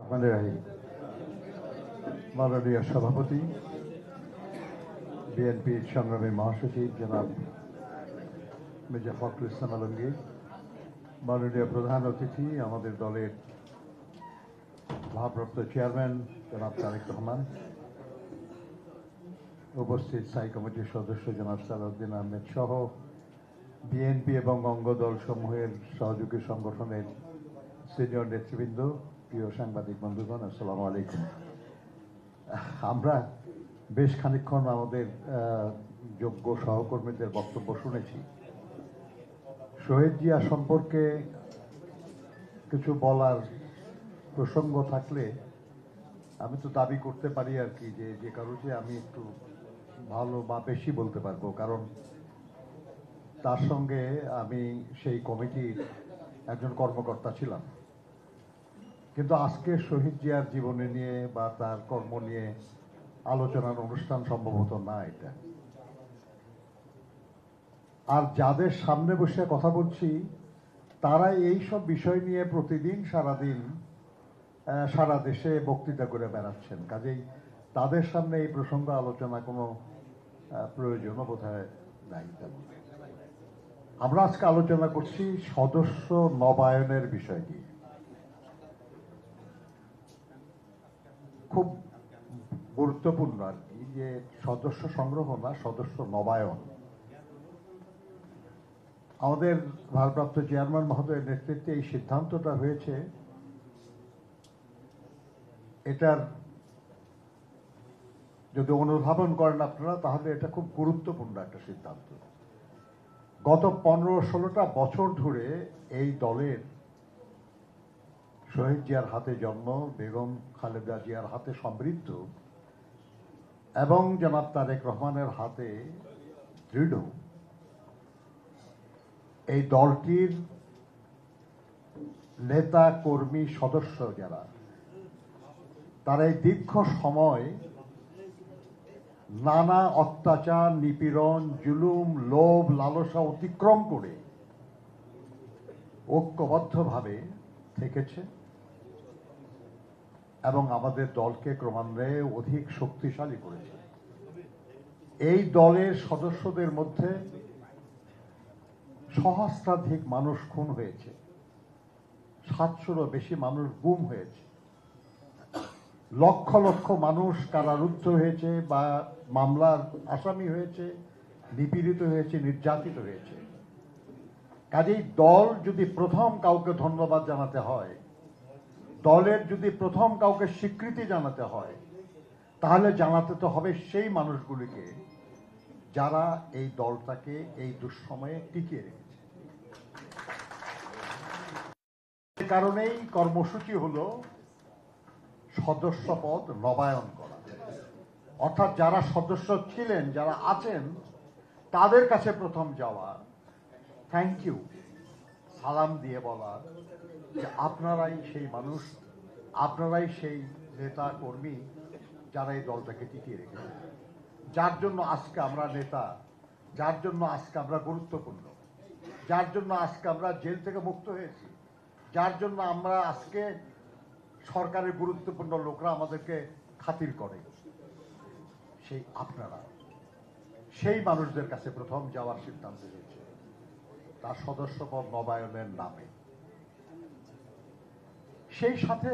রহমানির রহিম। মাননীয় সভাপতি, বিএনপির সংগ্রামী মহাসচিব জনাব মির্জা ফখরুল ইসলাম আলমগীর, মাননীয় প্রধান অতিথি আমাদের দলের ভারপ্রাপ্ত চেয়ারম্যান জনাব তারেক রহমান, উপস্থিত স্থায়ী কমিটির সদস্য জনাব সালাউদ্দিন আহমেদ সহ বিএনপি এবং অঙ্গদল সমূহের সহযোগী সংগঠনের সিনিয়র নেতৃবৃন্দ, প্রিয় সাংবাদিক বন্ধুগণ, আসসালামু আলাইকুম। আমরা বেশ খানিকক্ষণ আমাদের যোগ্য সহকর্মীদের বক্তব্য শুনেছি। শহীদ জিয়া সম্পর্কে কিছু বলার প্রসঙ্গ থাকলে আমি তো দাবি করতে পারি আর কি যে কারো যে আমি একটু ভালো বা বেশি বলতে পারবো, কারণ তার সঙ্গে আমি সেই কমিটির একজন কর্মকর্তা ছিলাম। কিন্তু আজকে শহীদ জিয়ার জীবনী নিয়ে বা তার কর্ম নিয়ে আলোচনার অনুষ্ঠান সম্ভবত না এটা। আর যাদের সামনে বসে কথা বলছি তারা এই সব বিষয় নিয়ে প্রতিদিন সারাদিন সারা দেশে বক্তৃতা করে বেড়াচ্ছেন, কাজেই তাদের সামনে এই প্রসঙ্গ আলোচনা কোনো প্রয়োজনও বোধহয় নাই। আমরা আজকে আলোচনা করছি সদস্য নবায়নের বিষয় নিয়ে। খুব গুরুত্বপূর্ণ আর কি যে সদস্য সংগ্রহ না, সদস্য নবায়ন। আমাদের ভারপ্রাপ্ত চেয়ারম্যান মহোদয়ের নেতৃত্বে এই সিদ্ধান্তটা হয়েছে। এটার যদি অনুধাবন করেন আপনারা তাহলে এটা খুব গুরুত্বপূর্ণ একটা সিদ্ধান্ত। গত 15-16টা বছর ধরে এই দলের শহীদ জিয়ার হাতে জন্ম, বেগম খালেদা জিয়ার হাতে সমৃদ্ধ এবং জনাব তারেক রহমানের হাতে দৃঢ় এই দলটির নেতা কর্মী সদস্য যারা, তারা এই দীর্ঘ সময় নানা অত্যাচার, নিপীড়ন, জুলুম, লোভ, লালসা অতিক্রম করে ঐক্যবদ্ধভাবে থেকেছে এবং আমাদের দলকে ক্রমান্বয়ে অধিক শক্তিশালী করেছে। এই দলের সদস্যদের মধ্যে সহস্রাধিক মানুষ খুন হয়েছে, 700-রও বেশি মানুষ গুম হয়েছে, লক্ষ লক্ষ মানুষ কারারুদ্ধ হয়েছে বা মামলার আসামি হয়েছে, নিপীড়িত হয়েছে, নির্যাতিত হয়েছে। কাজেই দল যদি প্রথম কাউকে ধন্যবাদ জানাতে হয়, দলের যদি প্রথম কাউকে স্বীকৃতি জানাতে হয়, তাহলে জানাতে তো হবে সেই মানুষগুলিকে যারা এই দলটাকে এই দুঃসময়ে টিকিয়ে রেখেছে। এই কারণেই কর্মসূচি হলো সদস্য পদ নবায়ন করা, অর্থাৎ যারা সদস্য ছিলেন, যারা আছেন, তাদের কাছে প্রথম যাওয়া, থ্যাংক ইউ, সালাম দিয়ে বলা যে আপনারাই সেই মানুষ, আপনারাই সেই নেতা কর্মী যারা এই দলটাকে টিকিয়ে রেখেছে, যার জন্য আজকে আমরা নেতা, যার জন্য আজকে আমরা গুরুত্বপূর্ণ, যার জন্য আজকে আমরা জেল থেকে মুক্ত হয়েছি, যার জন্য আমরা আজকে সরকারের গুরুত্বপূর্ণ লোকরা আমাদেরকে খাতির করে, সেই আপনারা সেই মানুষদের কাছে প্রথম যাওয়ার সিদ্ধান্ত হয়েছে তার সদস্যপদ নবায়নের নামে। সেই সাথে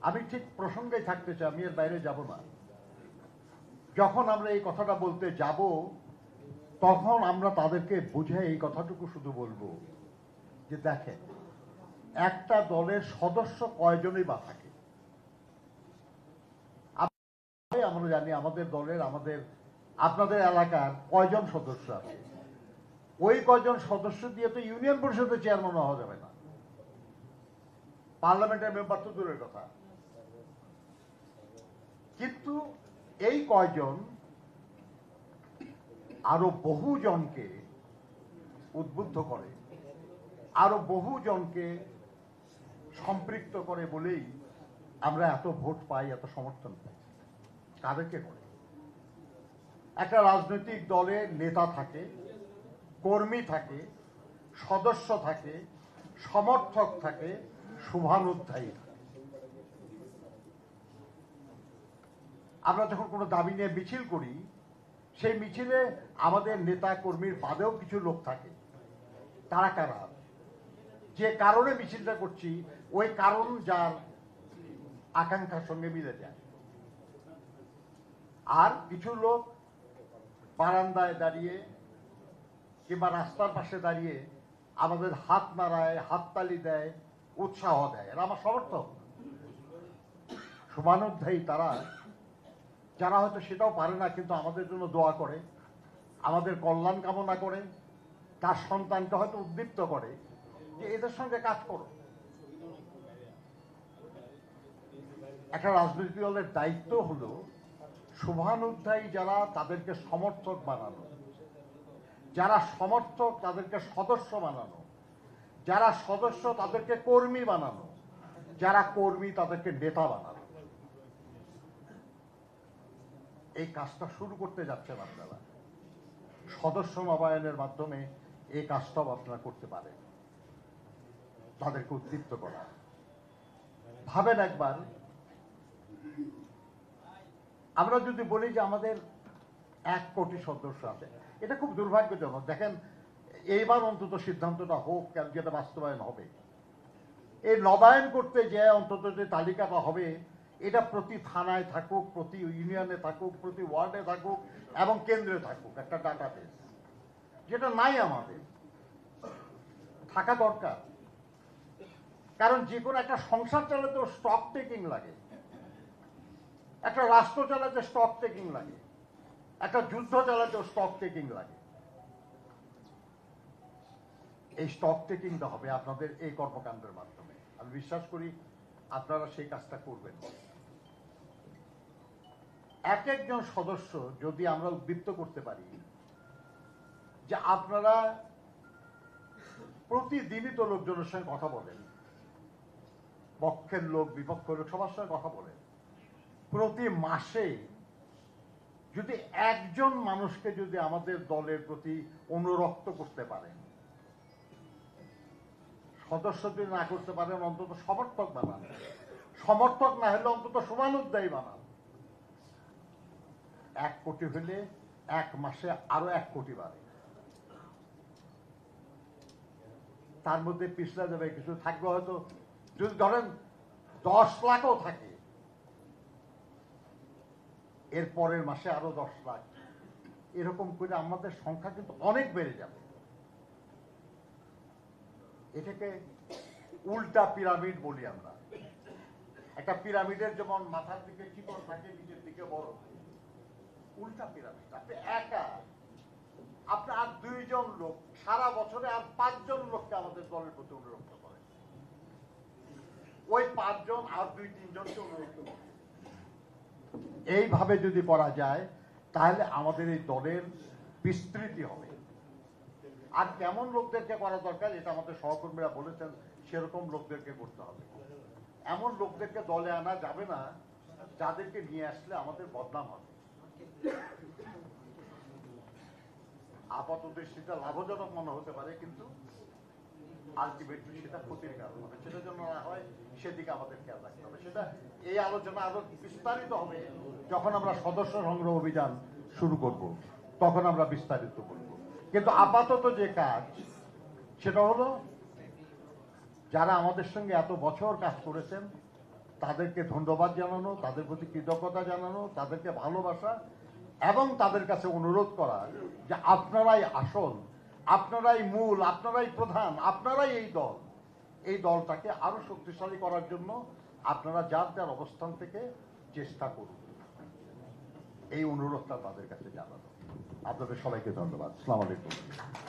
আমি ঠিক প্রসঙ্গেই থাকতে চাই, আমি এর বাইরে যাব না। যখন আমরা এই কথাটা বলতে যাব তখন আমরা তাদেরকে বুঝে এই কথাটুকু শুধু বলবো যে দেখেন, একটা দলের সদস্য কয়জনই বা থাকে। আমরা জানি আমাদের দলের, আমাদের আপনাদের এলাকার কয়জন সদস্য আছে, ওই কয়জন সদস্য দিয়ে তো ইউনিয়ন পরিষদের চেয়ারম্যান হওয়া যাবে না, পার্লামেন্টের মেম্বার তো দূরের কথা। কিন্তু এই কয়জন আরো বহু জনকে উদ্বুদ্ধ করে, আরো বহু জনকে সম্পৃক্ত করে বলেই আমরা এত ভোট পাই, এত সমর্থন পাই। কাদেরকে করে? একটা রাজনৈতিক দলে নেতা থাকে, কর্মী থাকে, সদস্য থাকে, সমর্থক থাকে, শুভানুধ্যায়ী থাকে। আমরা যখন কোনো দাবি নিয়ে মিছিল করি, সেই মিছিলে আমাদের নেতা কর্মীর বাদেও কিছু লোক থাকে। তারা কারা? যে কারণে মিছিলটা করছি ওই কারণ যার আকাঙ্ক্ষার সঙ্গে মিলে যায়। আর কিছু লোক বারান্দায় দাঁড়িয়ে কিংবা রাস্তার পাশে দাঁড়িয়ে আমাদের হাত নাড়ায়, হাততালি দেয়, উৎসাহ দেয়। এরা আমার সমর্থক, শুভানুধ্যায়ী। তারা যারা হয়তো সেটাও পারে না, কিন্তু আমাদের জন্য দোয়া করে, আমাদের কল্যাণ কামনা করে, তার সন্তানকে হয়তো উদ্দীপ্ত করে যে এদের সঙ্গে কাজ করো। একটা রাজনৈতিক দলের দায়িত্ব হলো শুভানুধ্যায়ী যারা তাদেরকে সমর্থক বানানো, যারা সমর্থক তাদেরকে সদস্য বানানো, যারা সদস্য তাদেরকে কর্মী বানানো, যারা কর্মী তাদেরকে নেতা বানানো। এই কাজটা শুরু করতে যাচ্ছেন আপনারা। সদস্য নবায়নের মাধ্যমে এই কাজটাও আপনারা করতে পারেন, তাদেরকে উদ্দীপ্ত করা। ভাবেন একবার, আমরা যদি বলি যে আমাদের 1 কোটি সদস্য আছে, এটা খুব দুর্ভাগ্যজনক। দেখেন, এইবার অন্তত সিদ্ধান্তটা হোক, যেটা বাস্তবায়ন হবে। এই নবায়ন করতে যে অন্তত যে তালিকাটা হবে, এটা প্রতি থানায় থাকুক, প্রতি ইউনিয়নে থাকুক, প্রতি ওয়ার্ডে থাকুক এবং কেন্দ্রে থাকুক একটা ডাটাবেস, যেটা নাই আমাদের, থাকা দরকার। কারণ যে কোনো একটা সংসার চালাতে স্টক টেকিং লাগে, একটা রাষ্ট্র চালাতে স্টক টেকিং লাগে, একটা যুদ্ধ চালাতে স্টক টেকিং লাগে। এই স্টক টেকিংটা হবে আপনাদের এই কর্মকাণ্ডের মাধ্যমে। আমি বিশ্বাস করি আপনারা সেই কাজটা করবেন। এক একজন সদস্য যদি আমরা উদ্দীপ্ত করতে পারি যে আপনারা প্রতিদিনই তো লোকজনের সঙ্গে কথা বলেন, পক্ষের লোক বিপক্ষের লোক সবার সঙ্গে কথা বলেন, প্রতি মাসে যদি একজন মানুষকে যদি আমাদের দলের প্রতি অনুরক্ত করতে পারেন, সদস্য যদি না করতে পারেন অন্তত সমর্থক বানান, সমর্থক না হলে অন্তত শুভানুধ্যায়ী বানান। 1 কোটি হলে 1 মাসে আরো 1 কোটি বাড়ে। তার মধ্যে পিছলা যাবে কিছু, থাকবে হয়তো যদি ধরেন 10 লাখও থাকে, এর পরের মাসে আরো 10 লাখ, এরকম করে আমাদের সংখ্যা কিন্তু অনেক বেড়ে যাবে। এটাকে উল্টা পিরামিড বলি আমরা। একটা পিরামিডের যেমন মাথার দিকে চিকন থাকে, নিচের দিকে বড়, উল্টা পিরামিড। আপনি একা, আপনি আর 2 জন লোক সারা বছরে আর 5 জন লোককে আমাদের দলের প্রতি অনুরক্ত করেন, ওই 5 জন আর 2-3 জনকে অনুরক্ত করেন। এইভাবে যদি করা যায় তাহলে আমাদের এই দলের বিস্তৃতি হবে। আর কেমন লোকদেরকে করা দরকার এটা আমাদের সহকর্মীরা বলেছেন, সেরকম লোকদেরকে করতে হবে। এমন লোকদেরকে দলে আনা যাবে না যাদেরকে নিয়ে আসলে আমাদের বদনাম হবে। আপাতত সেটা লাভজনক মনে হতে পারে, কিন্তু আলটিমেটলি সেটা ক্ষতির কারণ হবে। সেটা যেন না হয় সেদিকে আমাদের খেয়াল রাখতে হবে। সেটা এই আলোচনা আরো বিস্তারিত হবে যখন আমরা সদস্য সংগ্রহ অভিযান শুরু করব, তখন আমরা বিস্তারিত করব। কিন্তু আপাতত যে কাজ, সেটা হলো যারা আমাদের সঙ্গে এত বছর কাজ করেছেন তাদেরকে ধন্যবাদ জানানো, তাদের প্রতি কৃতজ্ঞতা জানানো, তাদেরকে ভালোবাসা এবং তাদের কাছে অনুরোধ করা যে আপনারাই আসল, আপনারাই মূল, আপনারাই প্রধান, আপনারাই এই দলটাকে আরো শক্তিশালী করার জন্য আপনারা যার যার অবস্থান থেকে চেষ্টা করুন। এই অনুরোধটা তাদের কাছে জানানো। আপনাদের সবাইকে ধন্যবাদ। আসসালামু আলাইকুম।